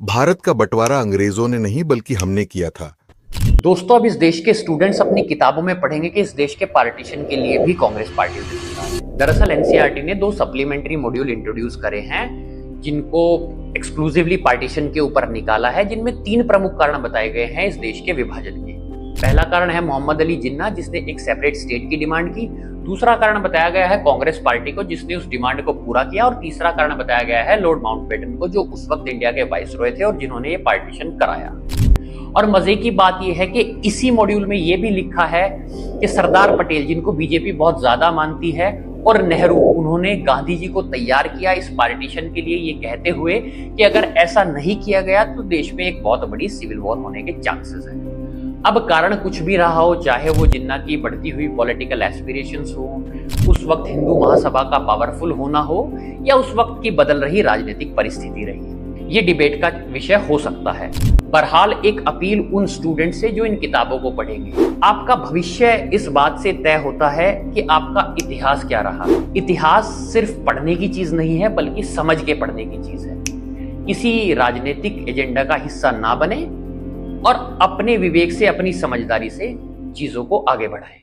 भारत का बंटवारा अंग्रेजों ने नहीं बल्कि हमने किया था। दोस्तों, अब इस देश के स्टूडेंट्स अपनी किताबों में पढ़ेंगे कि इस देश के पार्टीशन के लिए भी कांग्रेस पार्टी जिम्मेदार है। दरअसल एनसीईआरटी ने 2 सप्लीमेंट्री मॉड्यूल इंट्रोड्यूस करे हैं जिनको एक्सक्लूसिवली पार्टीशन के ऊपर निकाला है, जिनमें 3 प्रमुख कारण बताए गए हैं इस देश के विभाजन के। पहला कारण है मोहम्मद अली जिन्ना, जिसने एक सेपरेट स्टेट की डिमांड की। दूसरा कारण बताया गया है कांग्रेस पार्टी को, जिसने उस डिमांड को पूरा किया। और तीसरा कारण बताया गया है लॉर्ड माउंटबेटन को, जो उस वक्त इंडिया के वाइसरॉय थे और जिन्होंने ये पार्टीशन कराया। और मजे की बात यह है कि इसी मॉड्यूल में यह भी लिखा है कि सरदार पटेल, जिनको बीजेपी बहुत ज्यादा मानती है, और नेहरू, उन्होंने गांधी जी को तैयार किया इस पार्टीशन के लिए, ये कहते हुए कि अगर ऐसा नहीं किया गया तो देश में एक बहुत बड़ी सिविल वॉर होने के चांसेस हैं। अब कारण कुछ भी रहा हो, चाहे वो जिन्ना की बढ़ती हुई पॉलिटिकल एस्पिरेशंस हो, उस वक्त हिंदू महासभा का पावरफुल होना हो, या उस वक्त की बदल रही राजनीतिक परिस्थिति रही, ये डिबेट का विषय हो सकता है। बहरहाल एक अपील उन स्टूडेंट से जो इन किताबों को पढ़ेंगे। आपका भविष्य इस बात से तय होता है कि आपका इतिहास क्या रहा। इतिहास सिर्फ पढ़ने की चीज नहीं है, बल्कि समझ के पढ़ने की चीज है। किसी राजनीतिक एजेंडा का हिस्सा ना बने और अपने विवेक से, अपनी समझदारी से चीजों को आगे बढ़ाएं।